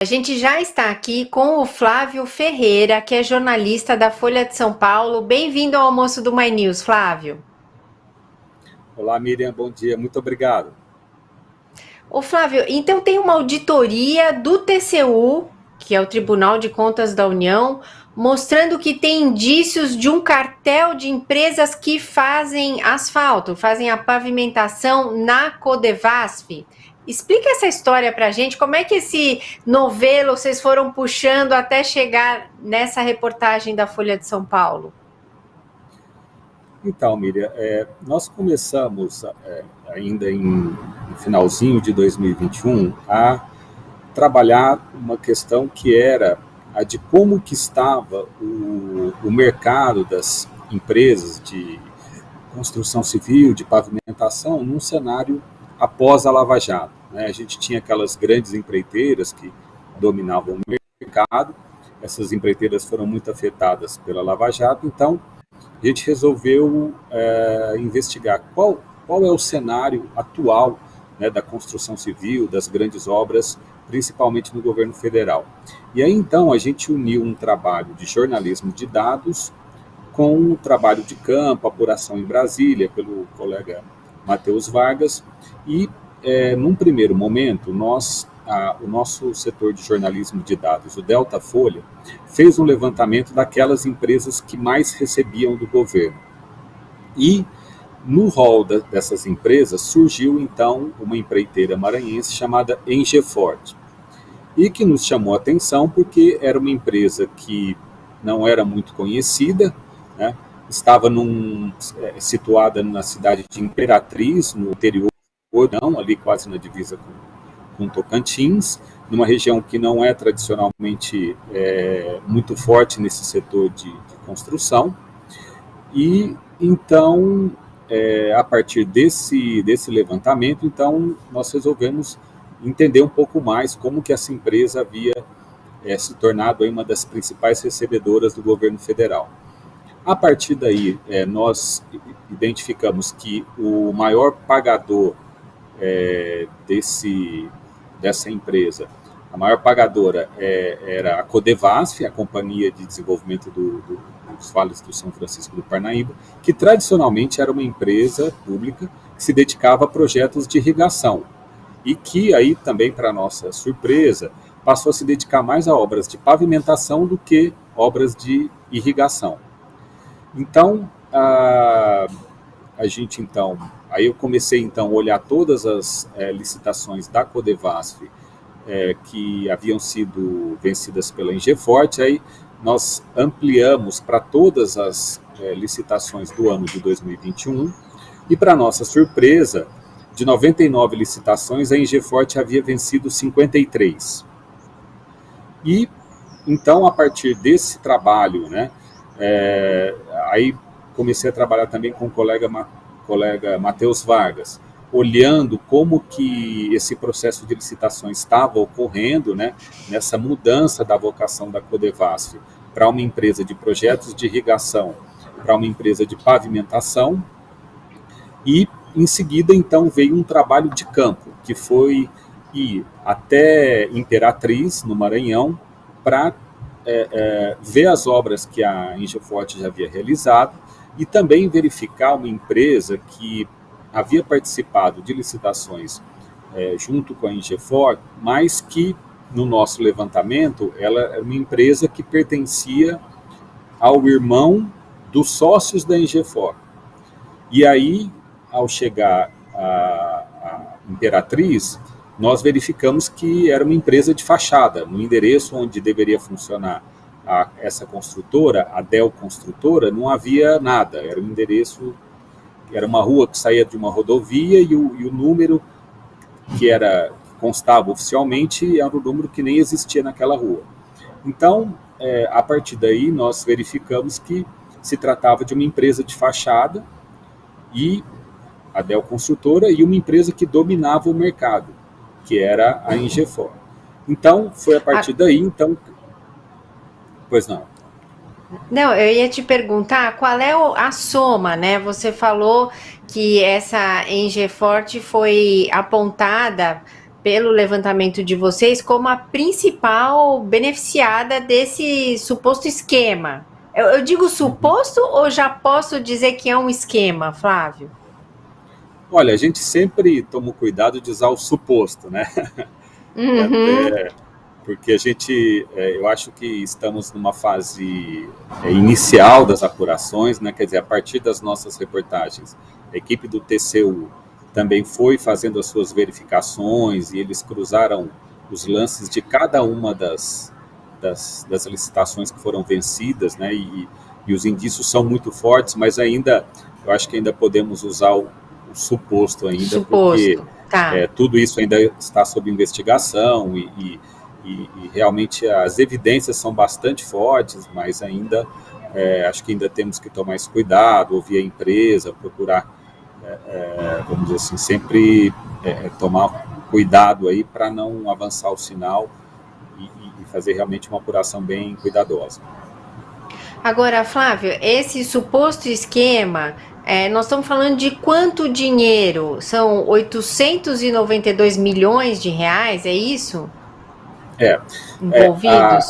A gente já está aqui com o Flávio Ferreira, que é jornalista da Folha de São Paulo. Bem-vindo ao almoço do My News, Flávio. Olá, Miriam, bom dia, muito obrigado. Ô Flávio, então tem uma auditoria do TCU, que é o Tribunal de Contas da União, mostrando que tem indícios de um cartel de empresas que fazem asfalto, fazem a pavimentação na Codevasf. Explica essa história pra gente, como é que esse novelo vocês foram puxando até chegar nessa reportagem da Folha de São Paulo? Então, Miriam, nós começamos ainda no finalzinho de 2021 a trabalhar uma questão que era a de como que estava o mercado das empresas de construção civil, de pavimentação, num cenário após a Lava Jato, né? A gente tinha aquelas grandes empreiteiras que dominavam o mercado, essas empreiteiras foram muito afetadas pela Lava Jato, então a gente resolveu investigar qual é o cenário atual, né, da construção civil, das grandes obras, principalmente no governo federal. E aí, então, a gente uniu um trabalho de jornalismo de dados com um trabalho de campo, apuração em Brasília, pelo colega Matheus Vargas, e, num primeiro momento, o nosso setor de jornalismo de dados, o Delta Folha, fez um levantamento daquelas empresas que mais recebiam do governo. E no rol dessas empresas surgiu então uma empreiteira maranhense chamada Engefort, e que nos chamou a atenção porque era uma empresa que não era muito conhecida, né? Estava situada na cidade de Imperatriz, no interior, não, ali quase na divisa com Tocantins, numa região que não é tradicionalmente muito forte nesse setor de construção. E então, a partir desse levantamento, então nós resolvemos entender um pouco mais como que essa empresa havia se tornado aí uma das principais recebedoras do governo federal. A partir daí, nós identificamos que o maior pagador dessa empresa, a maior pagadora era a Codevasf, a Companhia de Desenvolvimento dos Vales do São Francisco do Parnaíba, que tradicionalmente era uma empresa pública que se dedicava a projetos de irrigação e que aí também, para nossa surpresa, passou a se dedicar mais a obras de pavimentação do que obras de irrigação. Então, aí eu comecei então a olhar todas as licitações da Codevasf que haviam sido vencidas pela Engefort, aí nós ampliamos para todas as licitações do ano de 2021 e, para nossa surpresa, de 99 licitações, a Engefort havia vencido 53. E então, a partir desse trabalho, né, aí comecei a trabalhar também com o colega Matheus Vargas, olhando como que esse processo de licitações estava ocorrendo, né, nessa mudança da vocação da Codevasf para uma empresa de projetos de irrigação, para uma empresa de pavimentação, e em seguida então veio um trabalho de campo, que foi ir até Imperatriz, no Maranhão, para ver as obras que a Engefort já havia realizado e também verificar uma empresa que havia participado de licitações junto com a Engefort, mas que, no nosso levantamento, ela era uma empresa que pertencia ao irmão dos sócios da Engefort. E aí, ao chegar a Imperatriz, nós verificamos que era uma empresa de fachada, no endereço onde deveria funcionar essa construtora, a Del Construtora, não havia nada, era um endereço, era uma rua que saía de uma rodovia e o número que constava oficialmente era um número que nem existia naquela rua. Então, a partir daí, nós verificamos que se tratava de uma empresa de fachada e a Del Construtora e uma empresa que dominava o mercado, que era a Engefort. Então, foi a partir daí, então... Pois não. Não, eu ia te perguntar qual é a soma, né? Você falou que essa Engefort foi apontada pelo levantamento de vocês, como a principal beneficiada desse suposto esquema. Eu digo suposto ou já posso dizer que é um esquema, Flávio? Olha, a gente sempre toma o cuidado de usar o suposto, né? Uhum. Porque eu acho que estamos numa fase inicial das apurações, né? Quer dizer, a partir das nossas reportagens, a equipe do TCU também foi fazendo as suas verificações e eles cruzaram os lances de cada uma das licitações que foram vencidas, né? E os indícios são muito fortes, mas eu acho que ainda podemos usar o suposto ainda, porque Suposto, tá. tudo isso ainda está sob investigação e realmente as evidências são bastante fortes, mas ainda acho que ainda temos que tomar esse cuidado, ouvir a empresa, procurar, vamos dizer assim, sempre tomar cuidado aí para não avançar o sinal e fazer realmente uma apuração bem cuidadosa. Agora, Flávio, esse suposto esquema, nós estamos falando de quanto dinheiro? São 892 milhões de reais, é isso? É, é, Envolvidos?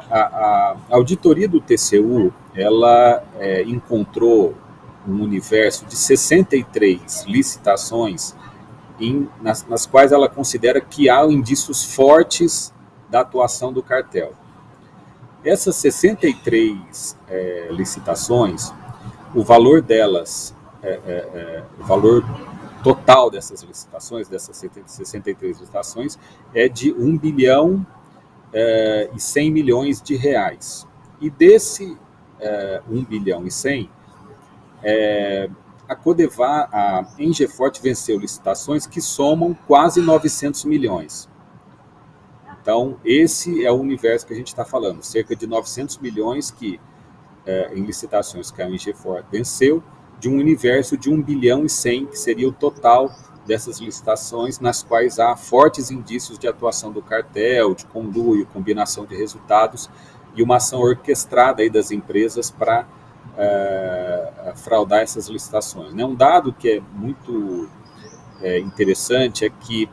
a auditoria do TCU, ela encontrou um universo de 63 licitações nas quais ela considera que há indícios fortes da atuação do cartel. Essas 63 licitações, o valor delas, o valor total dessas licitações, dessas 63 licitações, é de 1 bilhão e 100 milhões de reais. E desse 1 bilhão e 100, a Engeforte venceu licitações que somam quase 900 milhões. Então, esse é o universo que a gente está falando, cerca de 900 milhões em licitações que a Engeforte venceu, de um universo de 1 bilhão e 100, que seria o total dessas licitações, nas quais há fortes indícios de atuação do cartel, de conluio, combinação de resultados e uma ação orquestrada aí das empresas para fraudar essas licitações. Um dado que é muito interessante é que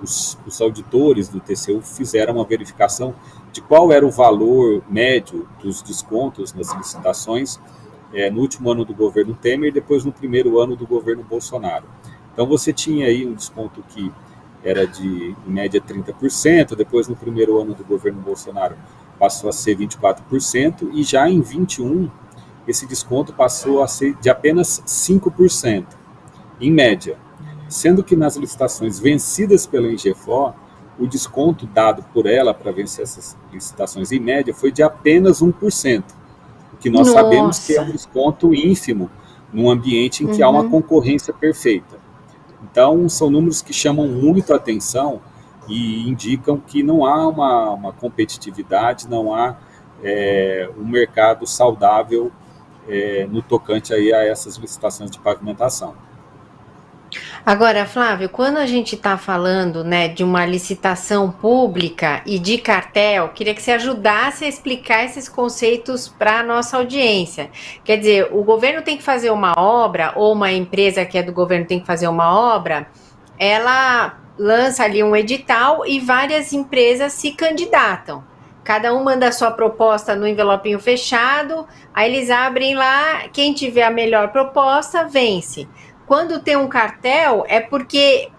os auditores do TCU fizeram uma verificação de qual era o valor médio dos descontos nas licitações no último ano do governo Temer e depois no primeiro ano do governo Bolsonaro. Então você tinha aí um desconto que era de, em média, 30%, depois no primeiro ano do governo Bolsonaro passou a ser 24%, e já em 21 esse desconto passou a ser de apenas 5%, em média. Sendo que nas licitações vencidas pela Engefor, o desconto dado por ela para vencer essas licitações, em média, foi de apenas 1%, o que nós sabemos que é um desconto ínfimo num ambiente em que há uma concorrência perfeita. Então, são números que chamam muito a atenção e indicam que não há uma competitividade, não há um mercado saudável no tocante aí a essas licitações de pavimentação. Agora, Flávio, quando a gente está falando, né, de uma licitação pública e de cartel, queria que você ajudasse a explicar esses conceitos para a nossa audiência. Quer dizer, o governo tem que fazer uma obra, ou uma empresa que é do governo tem que fazer uma obra, ela lança ali um edital e várias empresas se candidatam. Cada um manda a sua proposta no envelopinho fechado, aí eles abrem lá, quem tiver a melhor proposta vence. Quando tem um cartel, é porque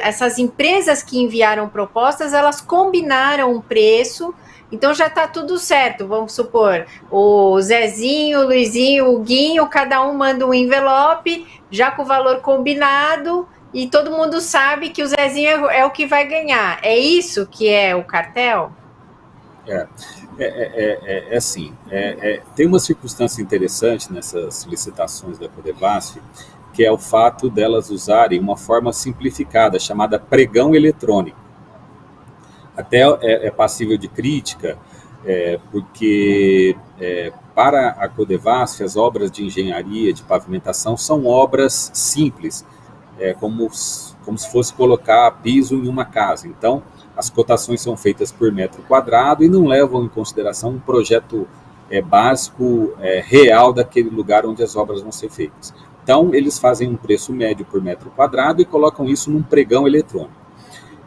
essas empresas que enviaram propostas, elas combinaram um preço, então já está tudo certo. Vamos supor, o Zezinho, o Luizinho, o Guinho, cada um manda um envelope, já com o valor combinado, e todo mundo sabe que o Zezinho é o que vai ganhar. É isso que é o cartel? Assim, tem uma circunstância interessante nessas licitações da Codevasf, que é o fato delas usarem uma forma simplificada, chamada pregão eletrônico. Até é passível de crítica, porque para a Codevasf, as obras de engenharia, de pavimentação, são obras simples, como se fosse colocar piso em uma casa. Então, as cotações são feitas por metro quadrado e não levam em consideração um projeto básico, real daquele lugar onde as obras vão ser feitas. Então, eles fazem um preço médio por metro quadrado e colocam isso num pregão eletrônico.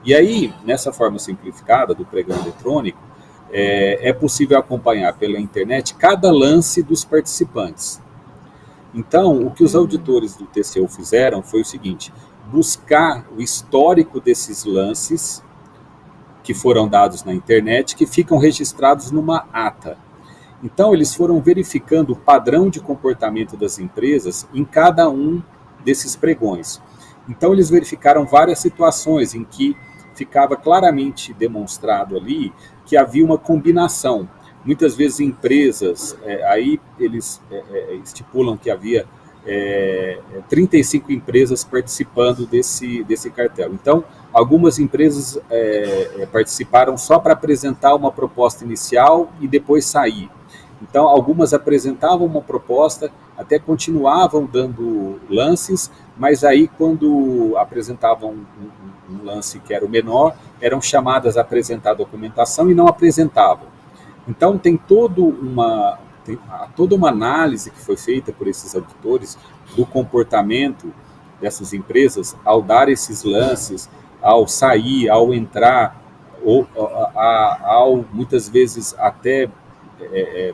E aí, nessa forma simplificada do pregão eletrônico, é possível acompanhar pela internet cada lance dos participantes. Então, o que os auditores do TCU fizeram foi o seguinte: buscar o histórico desses lances que foram dados na internet, que ficam registrados numa ata. Então, eles foram verificando o padrão de comportamento das empresas em cada um desses pregões. Então, eles verificaram várias situações em que ficava claramente demonstrado ali que havia uma combinação. Muitas vezes empresas, aí eles estipulam que havia 35 empresas participando desse cartel. Então, algumas empresas participaram só para apresentar uma proposta inicial e depois sair. Então, algumas apresentavam uma proposta, até continuavam dando lances, mas aí quando apresentavam um lance que era o menor, eram chamadas a apresentar a documentação e não apresentavam. Então, tem toda uma análise que foi feita por esses auditores do comportamento dessas empresas ao dar esses lances, ao sair, ao entrar, ou ao muitas vezes até,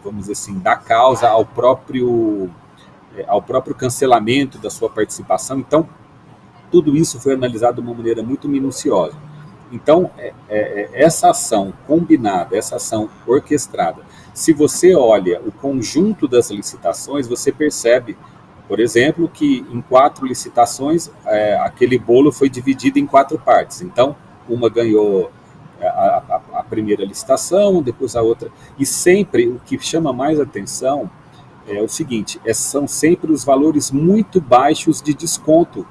vamos dizer assim, dar causa ao próprio cancelamento da sua participação. Então, tudo isso foi analisado de uma maneira muito minuciosa. Então, essa ação combinada, essa ação orquestrada, se você olha o conjunto das licitações, você percebe, por exemplo, que em 4 licitações, aquele bolo foi dividido em 4 partes. Então, uma ganhou a primeira licitação, depois a outra. E sempre o que chama mais atenção é o seguinte: são sempre os valores muito baixos de desconto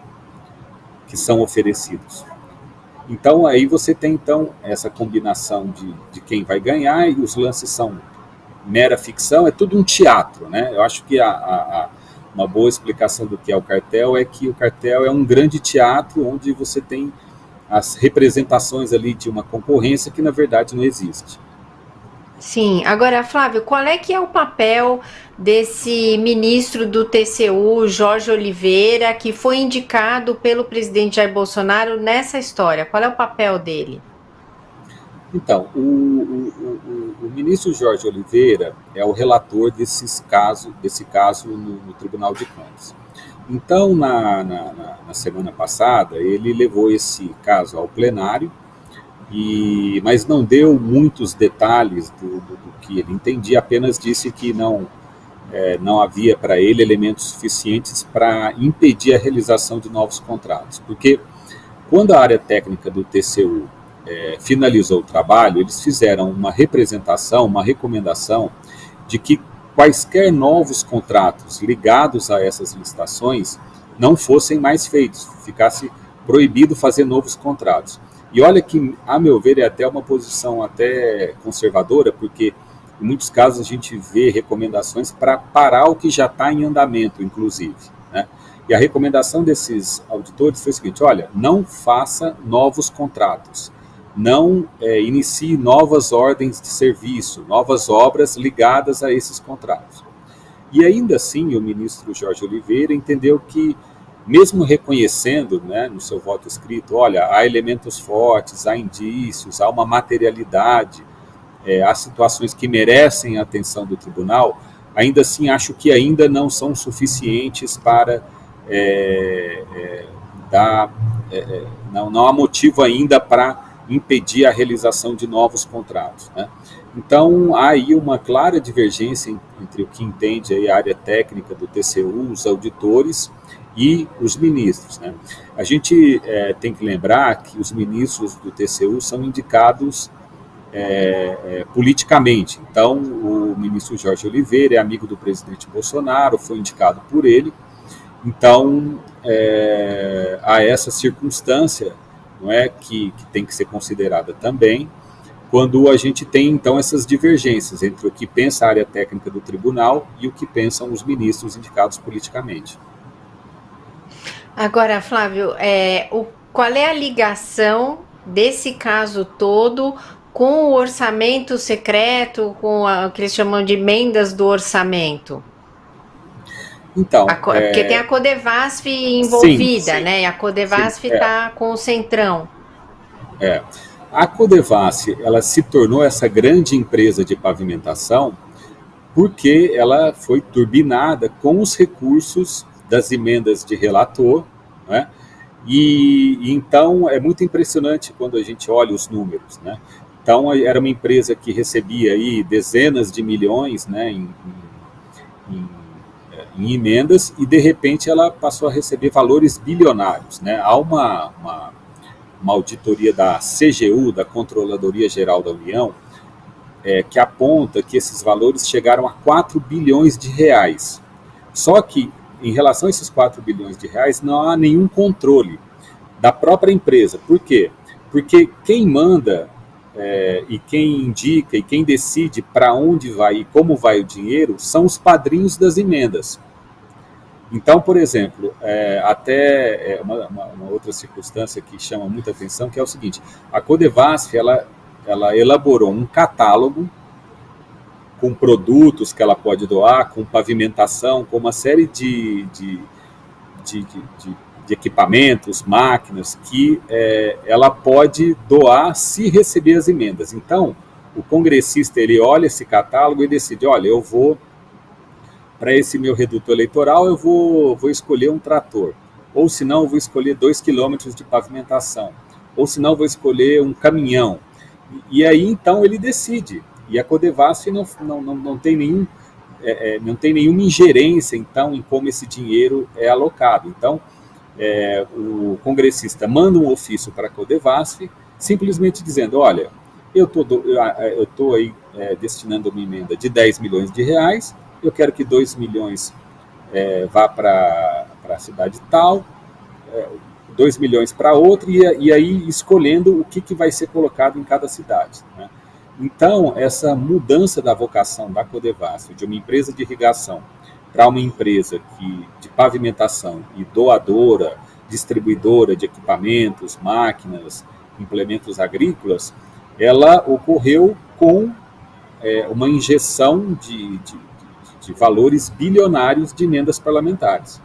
que são oferecidos. Então, aí você tem essa combinação de quem vai ganhar, e os lances são mera ficção, é tudo um teatro, né? Eu acho que uma boa explicação do que é o cartel é que o cartel é um grande teatro onde você tem as representações ali de uma concorrência que, na verdade, não existe. Sim, agora, Flávio, qual é que é o papel desse ministro do TCU, Jorge Oliveira, que foi indicado pelo presidente Jair Bolsonaro nessa história? Qual é o papel dele? Então, o ministro Jorge Oliveira é o relator desse caso no Tribunal de Contas. Então, na semana passada, ele levou esse caso ao plenário, mas não deu muitos detalhes do que ele entendia, apenas disse que não havia para ele elementos suficientes para impedir a realização de novos contratos. Porque quando a área técnica do TCU finalizou o trabalho, eles fizeram uma representação, uma recomendação de que quaisquer novos contratos ligados a essas licitações não fossem mais feitos, ficasse proibido fazer novos contratos. E olha que, a meu ver, é até uma posição até conservadora, porque em muitos casos a gente vê recomendações para parar o que já está em andamento, inclusive, né? E a recomendação desses auditores foi o seguinte: olha, não faça novos contratos, não inicie novas ordens de serviço, novas obras ligadas a esses contratos. E ainda assim, o ministro Jorge Oliveira entendeu que, mesmo reconhecendo, né, no seu voto escrito, olha, há elementos fortes, há indícios, há uma materialidade, há situações que merecem a atenção do tribunal, ainda assim acho que ainda não são suficientes para não há motivo ainda para impedir a realização de novos contratos, né? Então, há aí uma clara divergência entre o que entende aí a área técnica do TCU, os auditores e os ministros, né? A gente tem que lembrar que os ministros do TCU são indicados politicamente. Então, o ministro Jorge Oliveira é amigo do presidente Bolsonaro, foi indicado por ele. Então, há essa circunstância, não é, que tem que ser considerada também, quando a gente tem, então, essas divergências entre o que pensa a área técnica do tribunal e o que pensam os ministros indicados politicamente. Agora, Flávio, qual é a ligação desse caso todo com o orçamento secreto, com o que eles chamam de emendas do orçamento? Então, porque tem a Codevasf envolvida, sim, né? E a Codevasf está com o Centrão. É. A Codevasf, ela se tornou essa grande empresa de pavimentação porque ela foi turbinada com os recursos das emendas de relator, né? E então é muito impressionante quando a gente olha os números, né? Então era uma empresa que recebia aí dezenas de milhões, né, em, em emendas, e de repente ela passou a receber valores bilionários, né? Há uma auditoria da CGU, da Controladoria Geral da União, que aponta que esses valores chegaram a 4 bilhões de reais. Só que, em relação a esses 4 bilhões de reais, não há nenhum controle da própria empresa. Por quê? Porque quem manda e quem indica e quem decide para onde vai e como vai o dinheiro são os padrinhos das emendas. Então, por exemplo, uma outra circunstância que chama muita atenção, que é o seguinte: a Codevasf, ela elaborou um catálogo com produtos que ela pode doar, com pavimentação, com uma série de equipamentos, máquinas, que ela pode doar se receber as emendas. Então, o congressista, ele olha esse catálogo e decide: olha, eu vou, para esse meu reduto eleitoral, eu vou escolher um trator, ou se não, eu vou escolher 2 quilômetros de pavimentação, ou se não, eu vou escolher um caminhão. E aí, então, ele decide. E a Codevasf não tem nenhuma ingerência, então, em como esse dinheiro é alocado. Então, o congressista manda um ofício para a Codevasf, simplesmente dizendo: olha, eu estou aí destinando uma emenda de 10 milhões de reais, eu quero que 2 milhões vá para a cidade tal, 2 milhões para outra, e aí escolhendo o que vai ser colocado em cada cidade, né? Então, essa mudança da vocação da Codevasf, de uma empresa de irrigação para uma empresa de pavimentação e doadora, distribuidora de equipamentos, máquinas, implementos agrícolas, ela ocorreu com uma injeção de valores bilionários de emendas parlamentares.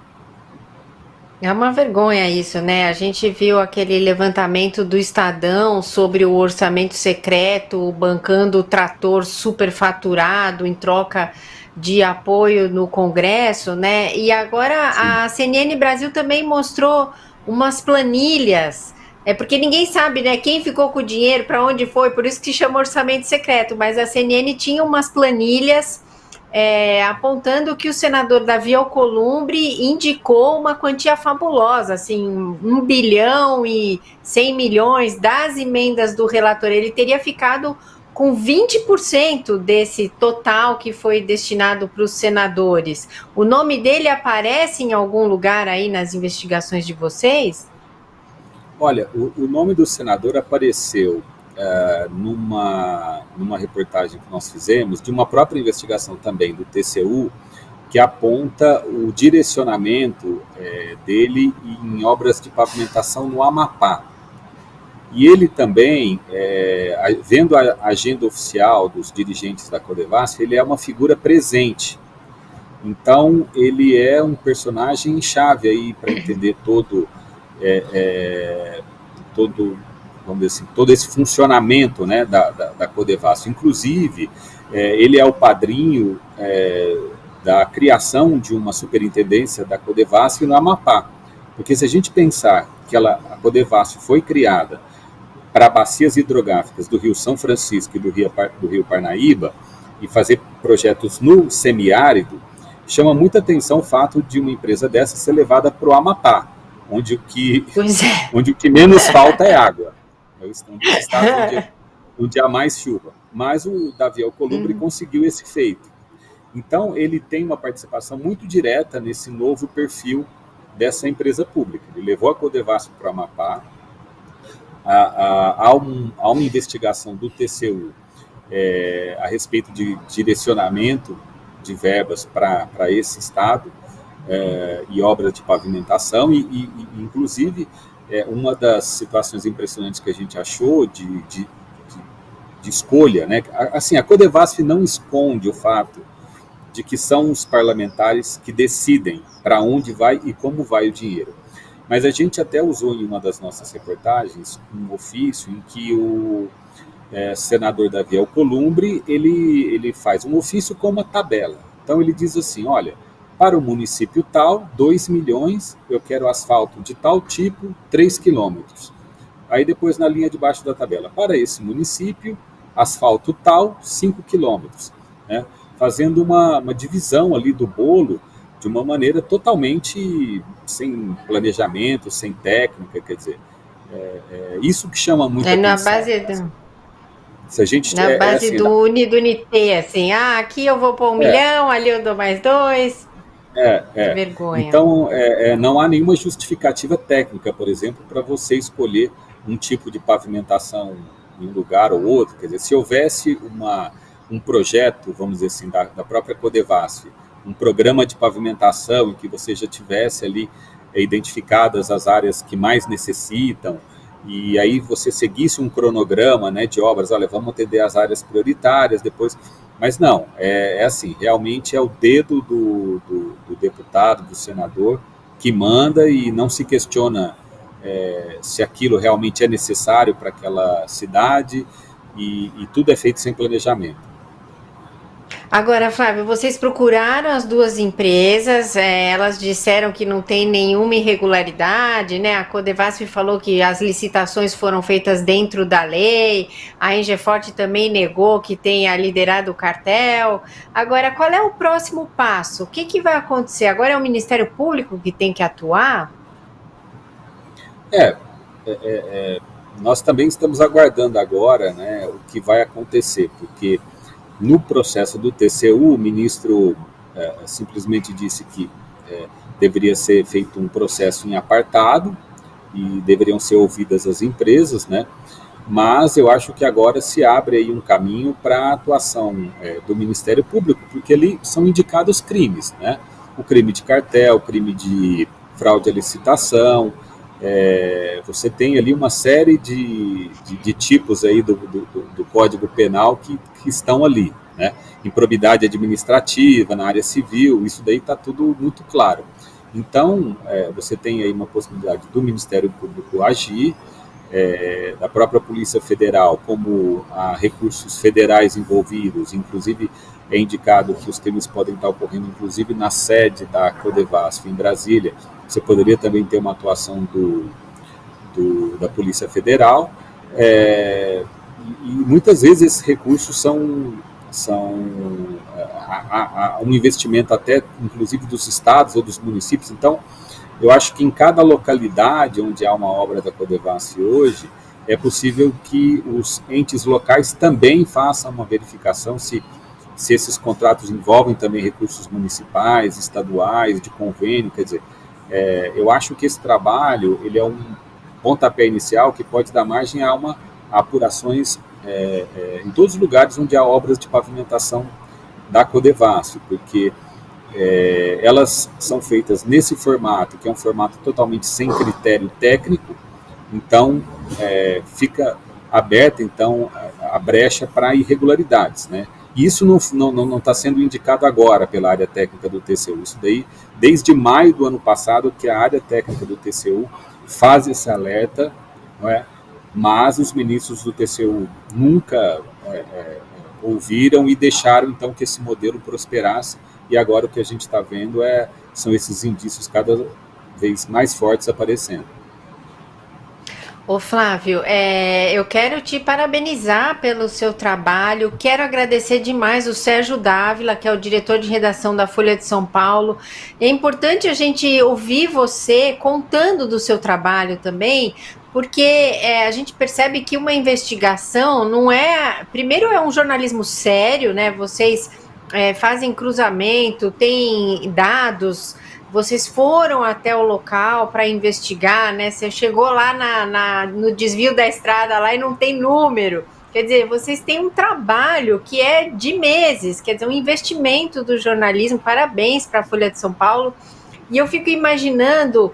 É uma vergonha isso, né? A gente viu aquele levantamento do Estadão sobre o orçamento secreto, bancando o trator superfaturado em troca de apoio no Congresso, né? E agora Sim. A CNN Brasil também mostrou umas planilhas, porque ninguém sabe, né, quem ficou com o dinheiro, para onde foi, por isso que se chama orçamento secreto, mas a CNN tinha umas planilhas apontando que o senador Davi Alcolumbre indicou uma quantia fabulosa, assim, 1 bilhão e 100 milhões das emendas do relator. Ele teria ficado com 20% desse total que foi destinado para os senadores. O nome dele aparece em algum lugar aí nas investigações de vocês? Olha, o nome do senador apareceu numa reportagem que nós fizemos, de uma própria investigação também do TCU, que aponta o direcionamento dele em obras de pavimentação no Amapá. E ele também, vendo a agenda oficial dos dirigentes da Codevasf, ele é uma figura presente. Então, ele é um personagem chave aí para entender todo, vamos dizer assim, todo esse funcionamento, né, da Codevasf. Inclusive, ele é o padrinho da criação de uma superintendência da Codevasf no Amapá. Porque se a gente pensar que a Codevasf foi criada para bacias hidrográficas do Rio São Francisco e do Rio Parnaíba, e fazer projetos no semiárido, chama muita atenção o fato de uma empresa dessa ser levada para o Amapá, onde o que menos falta é água. Estamos no estado onde há mais chuva. Mas o Davi Alcolumbre conseguiu esse feito. Então, ele tem uma participação muito direta nesse novo perfil dessa empresa pública. Ele levou a Codevasf para o Amapá. Há uma investigação do TCU a respeito de direcionamento de verbas para esse estado e obras de pavimentação, e inclusive, uma das situações impressionantes que a gente achou de escolha, né? Assim, a Codevasf não esconde o fato de que são os parlamentares que decidem para onde vai e como vai o dinheiro. Mas a gente até usou em uma das nossas reportagens um ofício em que o senador Davi Alcolumbre, ele faz um ofício com uma tabela. Então ele diz assim, olha, para o município tal, 2 milhões, eu quero asfalto de tal tipo, 3 quilômetros. Aí depois na linha de baixo da tabela, para esse município, asfalto tal, 5 quilômetros. Né? Fazendo uma divisão ali do bolo de uma maneira totalmente sem planejamento, sem técnica, quer dizer, isso que chama muita atenção. Se a gente na base assim, do Unidunité, assim, aqui eu vou pôr 1 milhão, ali eu dou mais 2. Que vergonha. Então, não há nenhuma justificativa técnica, por exemplo, para você escolher um tipo de pavimentação em um lugar ou outro. Quer dizer, se houvesse um projeto, vamos dizer assim, da própria Codevasf, um programa de pavimentação em que você já tivesse ali identificadas as áreas que mais necessitam, e aí você seguisse um cronograma, né, de obras, olha, vamos atender as áreas prioritárias, depois... Mas não, assim, realmente é o dedo do deputado, do senador, que manda e não se questiona se aquilo realmente é necessário para aquela cidade, e tudo é feito sem planejamento. Agora, Flávio, vocês procuraram as duas empresas, elas disseram que não tem nenhuma irregularidade, né? A Codevasf falou que as licitações foram feitas dentro da lei, a Ingeforte também negou que tenha liderado o cartel. Agora, qual é o próximo passo? O que vai acontecer? Agora é o Ministério Público que tem que atuar? Nós também estamos aguardando agora, né, o que vai acontecer, porque no processo do TCU, o ministro simplesmente disse que deveria ser feito um processo em apartado e deveriam ser ouvidas as empresas, né? Mas eu acho que agora se abre aí um caminho para a atuação do Ministério Público, porque ali são indicados crimes, né? O crime de cartel, o crime de fraude à licitação, você tem ali uma série de tipos aí do Código Penal que estão ali, né? Improbidade administrativa, na área civil, isso daí está tudo muito claro. Então, você tem aí uma possibilidade do Ministério Público agir, da própria Polícia Federal, como há recursos federais envolvidos, inclusive é indicado que os crimes podem estar ocorrendo, inclusive na sede da Codevasf em Brasília. Você poderia também ter uma atuação da Polícia Federal, e muitas vezes esses recursos são um investimento até, inclusive, dos estados ou dos municípios. Então, eu acho que em cada localidade onde há uma obra da Codevasf hoje, é possível que os entes locais também façam uma verificação se esses contratos envolvem também recursos municipais, estaduais, de convênio, quer dizer, eu acho que esse trabalho ele é um pontapé inicial que pode dar margem a apurações em todos os lugares onde há obras de pavimentação da Codevasf, porque elas são feitas nesse formato, que é um formato totalmente sem critério técnico, então fica aberta então, a brecha para irregularidades, né? E isso não está sendo indicado agora pela área técnica do TCU, isso daí desde maio do ano passado que a área técnica do TCU faz esse alerta, não é? Mas os ministros do TCU nunca ouviram e deixaram então que esse modelo prosperasse, e agora o que a gente está vendo são esses indícios cada vez mais fortes aparecendo. Ô Flávio, eu quero te parabenizar pelo seu trabalho, quero agradecer demais o Sérgio Dávila, que é o diretor de redação da Folha de São Paulo. É importante a gente ouvir você contando do seu trabalho também, porque a gente percebe que uma investigação não primeiro é um jornalismo sério, né? Vocês fazem cruzamento, têm dados, vocês foram até o local para investigar, né? Você chegou lá no desvio da estrada lá e não tem número. Quer dizer, vocês têm um trabalho que é de meses, quer dizer, um investimento do jornalismo. Parabéns para a Folha de São Paulo. E eu fico imaginando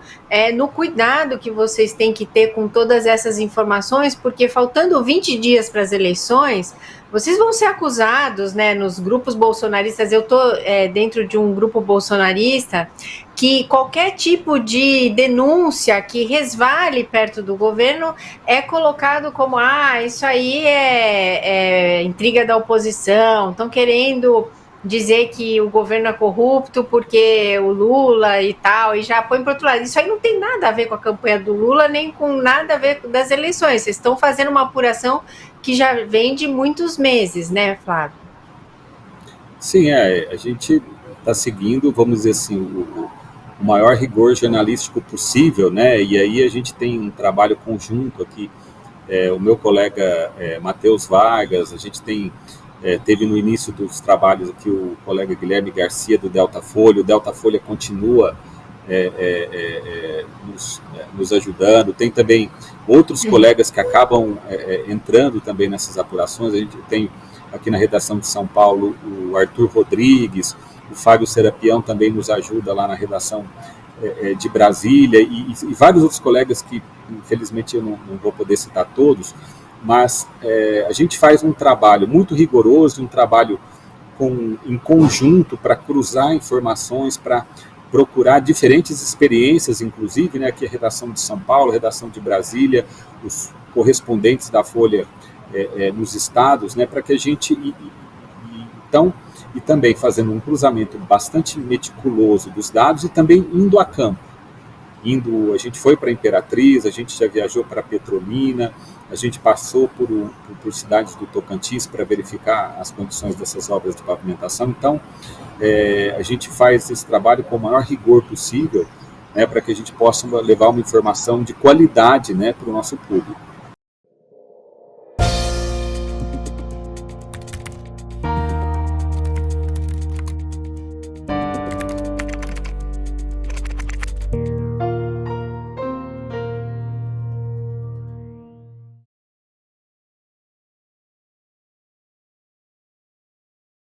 no cuidado que vocês têm que ter com todas essas informações, porque faltando 20 dias para as eleições, vocês vão ser acusados, né, nos grupos bolsonaristas. Eu estou dentro de um grupo bolsonarista que qualquer tipo de denúncia que resvale perto do governo é colocado como, isso aí é intriga da oposição, estão querendo dizer que o governo é corrupto porque o Lula e tal, e já põe para outro lado. Isso aí não tem nada a ver com a campanha do Lula, nem com nada a ver das eleições. Vocês estão fazendo uma apuração que já vem de muitos meses, né, Flávio? Sim, a gente está seguindo, vamos dizer assim, o maior rigor jornalístico possível, né? E aí a gente tem um trabalho conjunto aqui, o meu colega Matheus Vargas, a gente teve no início dos trabalhos aqui o colega Guilherme Garcia do Delta Folha. O Delta Folha continua nos ajudando. Tem também outros colegas que acabam entrando também nessas apurações. A gente tem aqui na redação de São Paulo o Arthur Rodrigues, o Fábio Serapião também nos ajuda lá na redação de Brasília, e vários outros colegas que, infelizmente, eu não vou poder citar todos, mas a gente faz um trabalho muito rigoroso, um trabalho em conjunto para cruzar informações, para procurar diferentes experiências, inclusive, né, aqui a redação de São Paulo, a redação de Brasília, os correspondentes da Folha nos estados, né, para que a gente, e também fazendo um cruzamento bastante meticuloso dos dados e também indo a campo. A gente foi para Imperatriz, a gente já viajou para Petrolina, a gente passou por cidades do Tocantins para verificar as condições dessas obras de pavimentação. Então, a gente faz esse trabalho com o maior rigor possível, né, para que a gente possa levar uma informação de qualidade, né, para o nosso público.